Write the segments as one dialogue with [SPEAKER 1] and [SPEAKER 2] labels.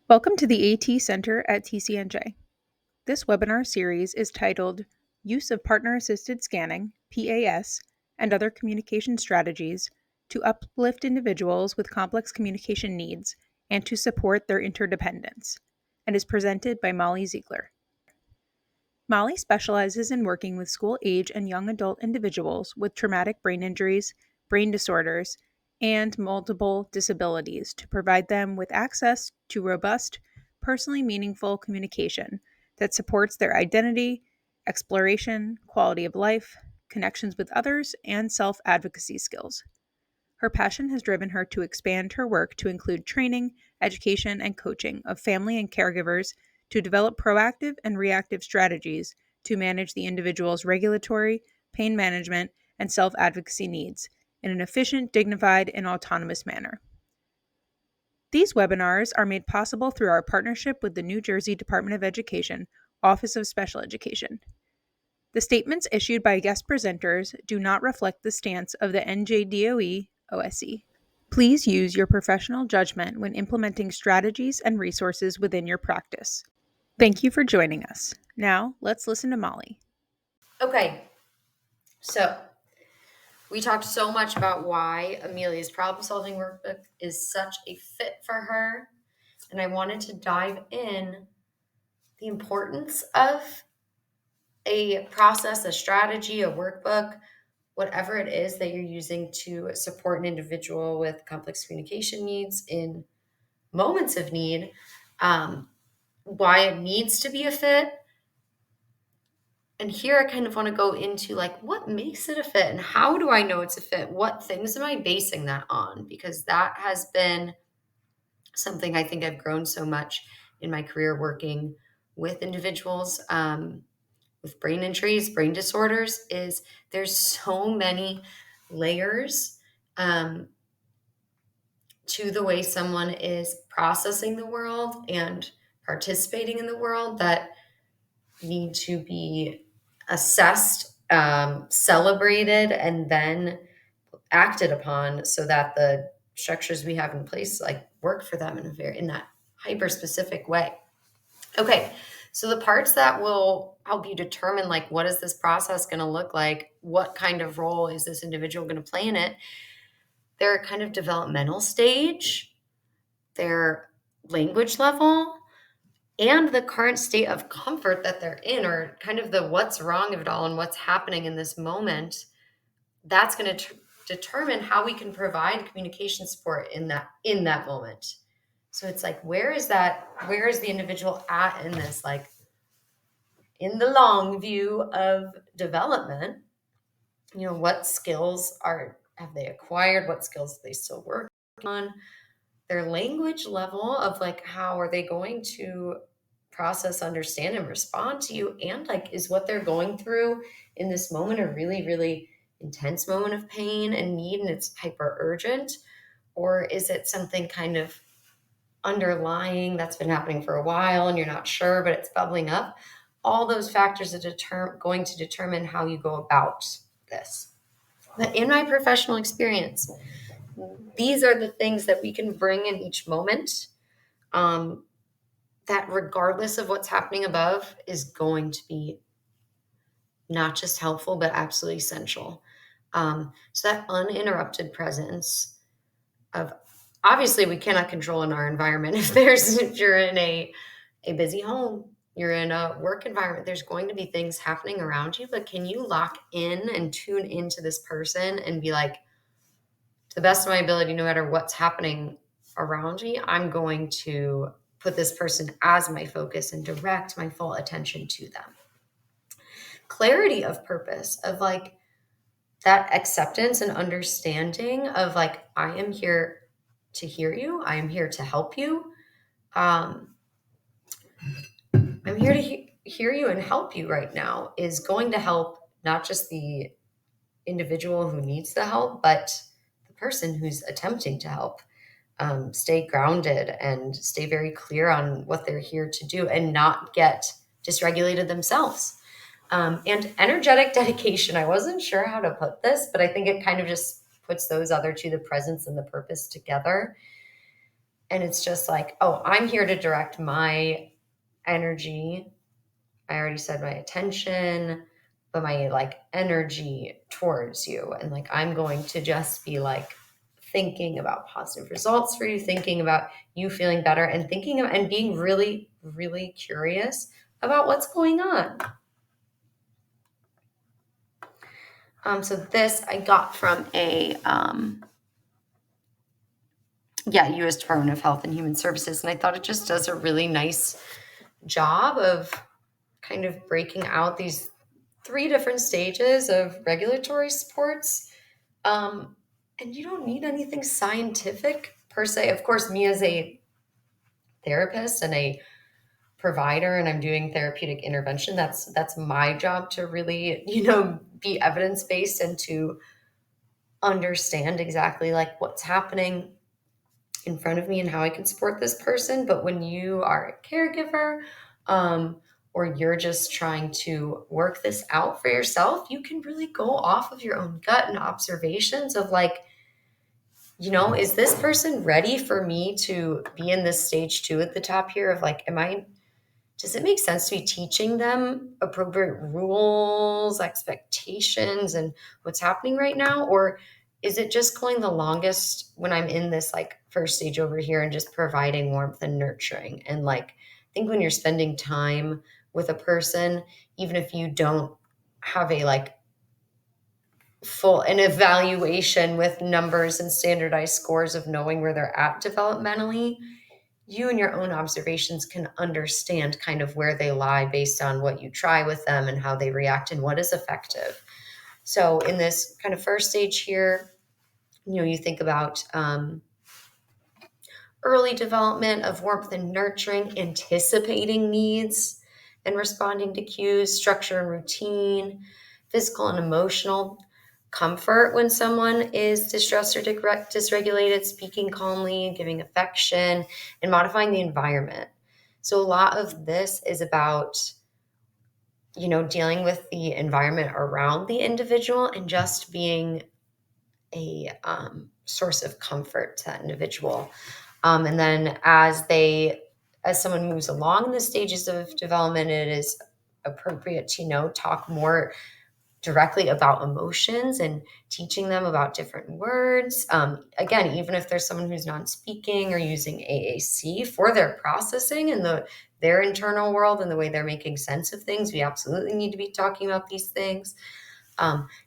[SPEAKER 1] Welcome to the AT Center at TCNJ. This webinar series is titled Use of Partner-Assisted Scanning, PAS, and Other Communication Strategies to Uplift Individuals with Complex Communication Needs and to Support Their Interdependence, and is presented by Molly Ziegler. Molly specializes in working with school-age and young adult individuals with traumatic brain injuries, brain disorders, and multiple disabilities to provide them with access to robust, personally meaningful communication that supports their identity, exploration, quality of life, connections with others, and self-advocacy skills. Her passion has driven her to expand her work to include training, education, and coaching of family and caregivers to develop proactive and reactive strategies to manage the individual's regulatory, pain management, and self advocacy needs in an efficient, dignified, and autonomous manner. These webinars are made possible through our partnership with the New Jersey Department of Education, Office of Special Education. The statements issued by guest presenters do not reflect the stance of the NJDOE OSE. Please use your professional judgment when implementing strategies and resources within your practice. Thank you for joining us. Now, let's listen to Molly.
[SPEAKER 2] Okay, so we talked so much about why Amelia's problem solving workbook is such a fit for her. And I wanted to dive in the importance of a process, a strategy, a workbook, whatever it is that you're using to support an individual with complex communication needs in moments of need, why it needs to be a fit. And here I kind of want to go into like what makes it a fit and how do I know it's a fit? What things am I basing that on? Because that has been something I think I've grown so much in my career working with individuals with brain injuries, brain disorders, is there's so many layers to the way someone is processing the world and participating in the world that need to be assessed, celebrated, and then acted upon so that the structures we have in place like work for them in that hyper specific way. Okay, so the parts that will help you determine like what is this process going to look like, what kind of role is this individual going to play in it, their kind of developmental stage, their language level, and the current state of comfort that they're in, or kind of the what's wrong of it all and what's happening in this moment. That's going to determine how we can provide communication support in that moment. So it's like, where is the individual at in this, like in the long view of development? What skills have they acquired? What skills do they still work on? Their language level of like, how are they going to process, understand, and respond to you? And like, is what they're going through in this moment a really, really intense moment of pain and need, and it's hyper urgent? Or is it something kind of underlying that's been happening for a while and you're not sure, but it's bubbling up? All those factors are going to determine how you go about this. But in my professional experience, these are the things that we can bring in each moment, that regardless of what's happening above is going to be not just helpful, but absolutely essential. So that uninterrupted presence of, obviously we cannot control in our environment. If you're in a busy home, you're in a work environment, there's going to be things happening around you, but can you lock in and tune into this person and be like, to the best of my ability, no matter what's happening around me, I'm going to put this person as my focus and direct my full attention to them. Clarity of purpose, of like that acceptance and understanding of like, I am here to hear you. I am here to help you. I'm here to hear you and help you right now is going to help not just the individual who needs the help, but the person who's attempting to help. Stay grounded and stay very clear on what they're here to do and not get dysregulated themselves. And energetic dedication. I wasn't sure how to put this, but I think it kind of just puts those other two, the presence and the purpose, together. And it's just like, oh, I'm here to direct my energy. I already said my attention, but my like energy towards you. And like, I'm going to just be like thinking about positive results for you, thinking about you feeling better, and thinking of, and being really, really curious about what's going on. So this I got from a U.S. Department of Health and Human Services, and I thought it just does a really nice job of kind of breaking out these 3 different stages of regulatory supports. And you don't need anything scientific per se. Of course, me as a therapist and a provider, and I'm doing therapeutic intervention, that's my job to really, be evidence-based and to understand exactly like what's happening in front of me and how I can support this person. But when you are a caregiver, or you're just trying to work this out for yourself, you can really go off of your own gut and observations of like, is this person ready for me to be in this stage 2 at the top here of like, does it make sense to be teaching them appropriate rules, expectations, and what's happening right now? Or is it just going the longest when I'm in this like first stage over here and just providing warmth and nurturing? And like, I think when you're spending time with a person, even if you don't have a like an evaluation with numbers and standardized scores of knowing where they're at developmentally, you and your own observations can understand kind of where they lie based on what you try with them and how they react and what is effective. So in this kind of first stage here, you think about early development of warmth and nurturing, anticipating needs and responding to cues, structure and routine, physical and emotional comfort when someone is distressed or dysregulated, speaking calmly, giving affection, and modifying the environment. So a lot of this is about, dealing with the environment around the individual and just being a source of comfort to that individual. And then as someone moves along in the stages of development, it is appropriate to, talk more directly about emotions and teaching them about different words. Again, even if there's someone who's non-speaking or using AAC for their processing and their internal world and the way they're making sense of things, we absolutely need to be talking about these things.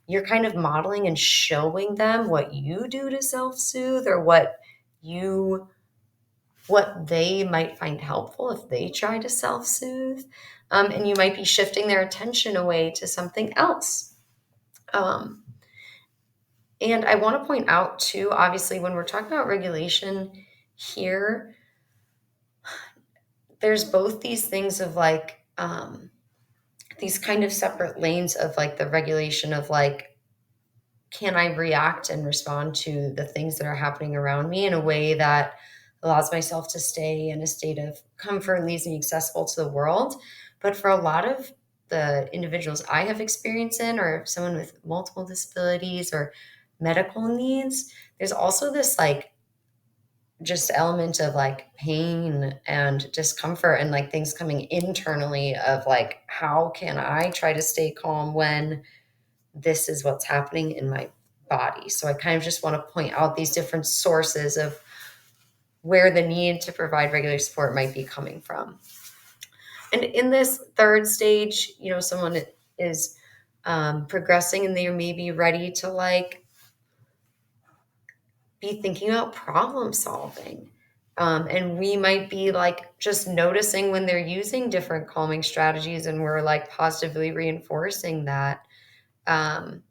[SPEAKER 2] You're kind of modeling and showing them what you do to self-soothe or what they might find helpful if they try to self-soothe. And you might be shifting their attention away to something else. And I want to point out too, obviously, when we're talking about regulation here, there's both these things of like, these kind of separate lanes of like the regulation of like, can I react and respond to the things that are happening around me in a way that allows myself to stay in a state of comfort and leaves me accessible to the world? But for a lot of the individuals I have experience in, or someone with multiple disabilities or medical needs, there's also this like just element of like pain and discomfort and like things coming internally of like, how can I try to stay calm when this is what's happening in my body? So I kind of just want to point out these different sources of where the need to provide regular support might be coming from. And in this third stage, someone is progressing and they may be ready to like be thinking about problem solving. And we might be like just noticing when they're using different calming strategies and we're like positively reinforcing that. And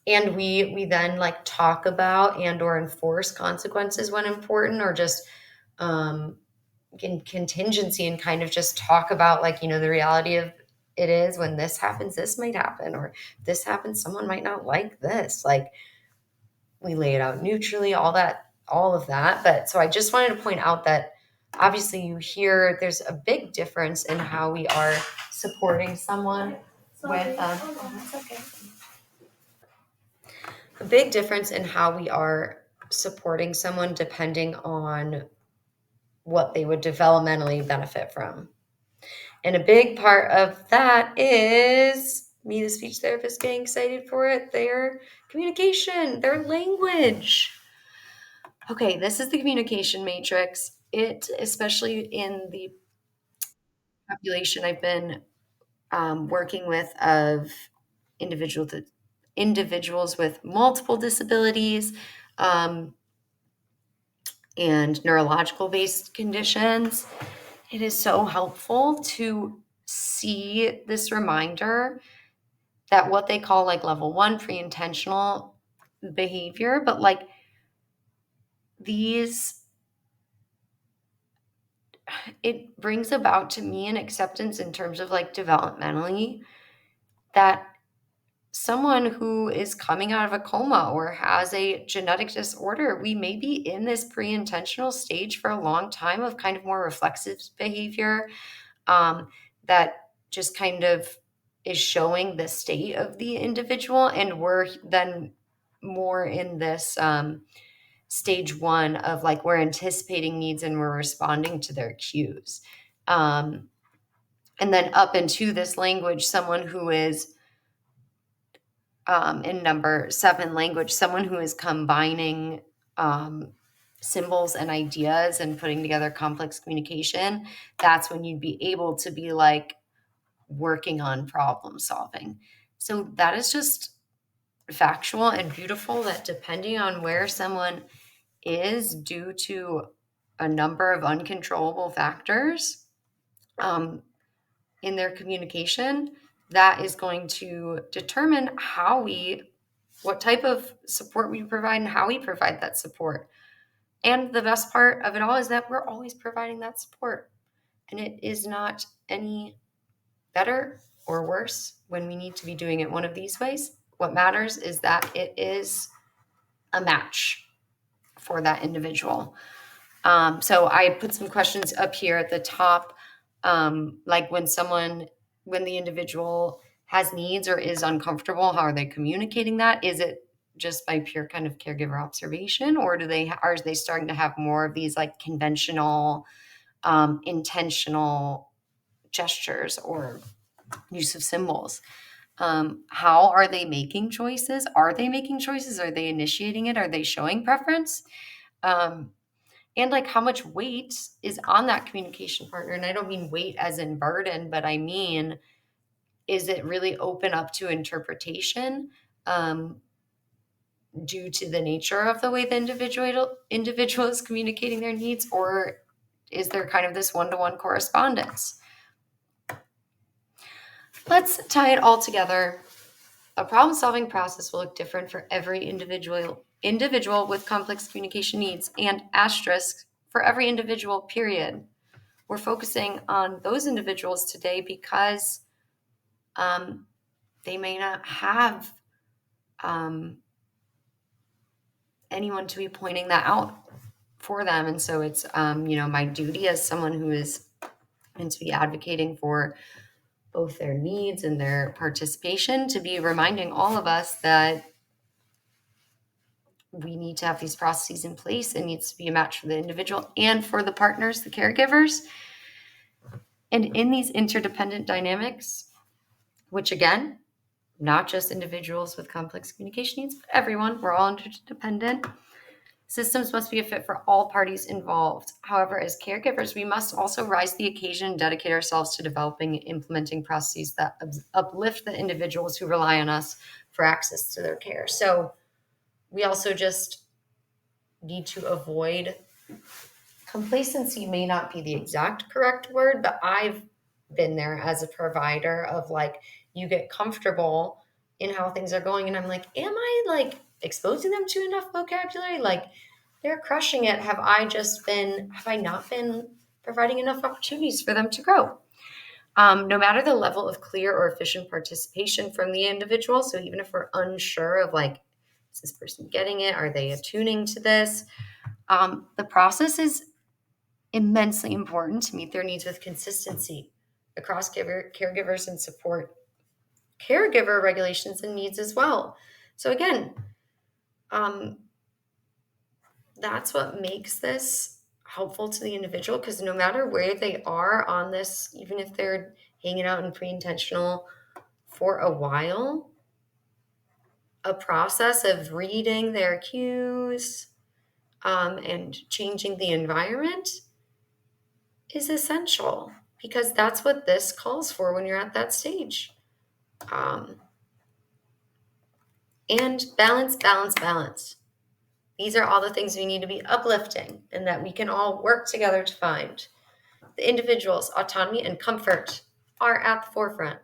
[SPEAKER 2] we then like talk about and or enforce consequences when important, or just in contingency, and kind of just talk about like, the reality of it is when this happens, this might happen, or this happens, someone might not like this. Like, we lay it out neutrally, all of that. But so I just wanted to point out that obviously you hear there's a big difference in how we are supporting someone with that's okay. A big difference in how we are supporting someone depending on what they would developmentally benefit from. And a big part of that is me, the speech therapist, getting excited for it, their communication, their language. Okay, this is the communication matrix. It, especially in the population I've been working with of individuals with multiple disabilities, um, and neurological based conditions, it is so helpful to see this reminder that what they call like level one pre-intentional behavior, but like these, it brings about to me an acceptance in terms of like developmentally that someone who is coming out of a coma or has a genetic disorder, we may be in this pre-intentional stage for a long time of kind of more reflexive behavior, that just kind of is showing the state of the individual. And we're then more in this stage one of like we're anticipating needs and we're responding to their cues. And then up into this language, someone who is in number 7 language, someone who is combining symbols and ideas and putting together complex communication, that's when you'd be able to be like working on problem solving. So that is just factual and beautiful that depending on where someone is due to a number of uncontrollable factors in their communication, that is going to determine what type of support we provide and how we provide that support. And the best part of it all is that we're always providing that support. And it is not any better or worse when we need to be doing it one of these ways. What matters is that it is a match for that individual. So I put some questions up here at the top, like when the individual has needs or is uncomfortable, how are they communicating that? Is it just by pure kind of caregiver observation, or are they starting to have more of these like conventional, intentional gestures or use of symbols? How are they making choices? Are they making choices? Are they initiating it? Are they showing preference? And like how much weight is on that communication partner? And I don't mean weight as in burden, but I mean, is it really open up to interpretation due to the nature of the way the individual is communicating their needs, or is there kind of this one-to-one correspondence? Let's tie it all together. A problem-solving process will look different for every individual with complex communication needs, and asterisk for every individual, period. We're focusing on those individuals today because they may not have anyone to be pointing that out for them. And so it's, my duty as someone who is going to be advocating for both their needs and their participation to be reminding all of us that we need to have these processes in place. It needs to be a match for the individual and for the partners, the caregivers. And in these interdependent dynamics, which again, not just individuals with complex communication needs, but everyone, we're all interdependent. Systems must be a fit for all parties involved. However, as caregivers, we must also rise to the occasion and dedicate ourselves to developing and implementing processes that uplift the individuals who rely on us for access to their care. So we also just need to avoid complacency. May not be the exact correct word, but I've been there as a provider of like, you get comfortable in how things are going. And I'm like, am I like exposing them to enough vocabulary? Like they're crushing it. Have I not been providing enough opportunities for them to grow? No matter the level of clear or efficient participation from the individual. So even if we're unsure of like, is this person getting it? Are they attuning to this? The process is immensely important to meet their needs with consistency across caregivers and support caregiver regulations and needs as well. So again, that's what makes this helpful to the individual, because no matter where they are on this, even if they're hanging out in pre-intentional for a while, a process of reading their cues and changing the environment is essential, because that's what this calls for when you're at that stage. Um, and balance, balance, balance. These are all the things we need to be uplifting and that we can all work together to find. The individual's autonomy and comfort are at the forefront.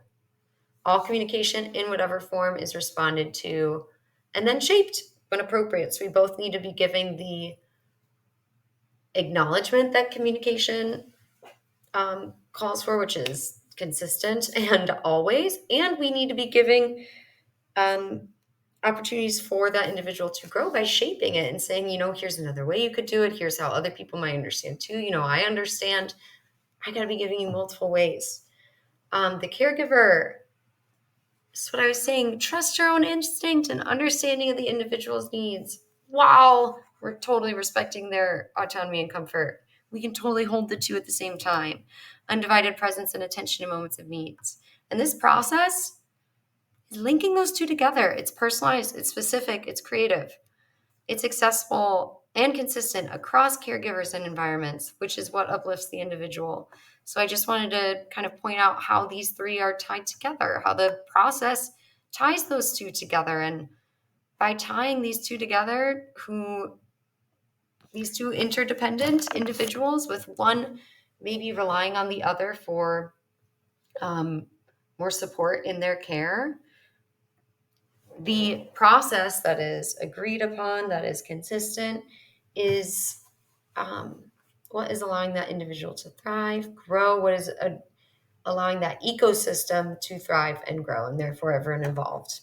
[SPEAKER 2] All communication in whatever form is responded to and then shaped when appropriate. So we both need to be giving the acknowledgement that communication calls for, which is consistent and always. And we need to be giving um, opportunities for that individual to grow by shaping it and saying, here's another way you could do it. Here's how other people might understand too. I understand. I got to be giving you multiple ways. The caregiver, that's what I was saying. Trust your own instinct and understanding of the individual's needs. While we're totally respecting their autonomy and comfort, we can totally hold the two at the same time. Undivided presence and attention in moments of needs. And this process is linking those two together. It's personalized, it's specific, it's creative, it's accessible and consistent across caregivers and environments, which is what uplifts the individual. So I just wanted to kind of point out how these three are tied together, how the process ties those two together. And by tying these two together, these two interdependent individuals, with one maybe relying on the other for more support in their care, the process that is agreed upon, that is consistent, is what is allowing that individual to thrive, grow, what is allowing that ecosystem to thrive and grow, and therefore everyone involved.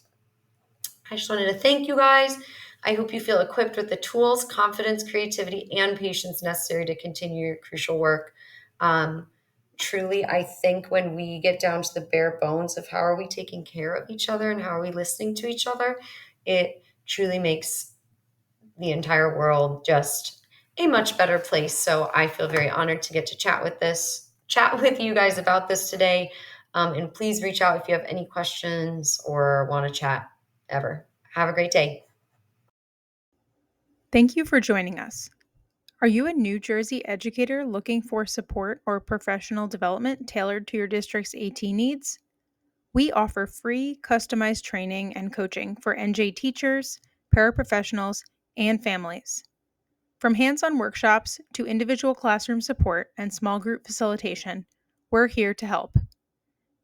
[SPEAKER 2] I just wanted to thank you guys. I hope you feel equipped with the tools, confidence, creativity, and patience necessary to continue your crucial work. Truly, I think when we get down to the bare bones of how are we taking care of each other and how are we listening to each other, it truly makes the entire world just a much better place. So I feel very honored to get to chat with you guys about this today. And please reach out if you have any questions or want to chat ever. Have a great day.
[SPEAKER 1] Thank you for joining us. Are you a New Jersey educator looking for support or professional development tailored to your district's AT needs? We offer free, customized training and coaching for NJ teachers, paraprofessionals, and families. From hands-on workshops to individual classroom support and small group facilitation, we're here to help.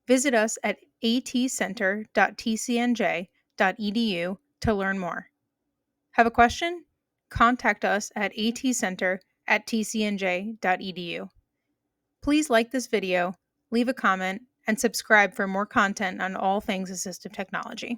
[SPEAKER 1] Visit us at atcenter.tcnj.edu to learn more. Have a question? Contact us at atcenter@tcnj.edu. Please like this video, leave a comment, and subscribe for more content on all things assistive technology.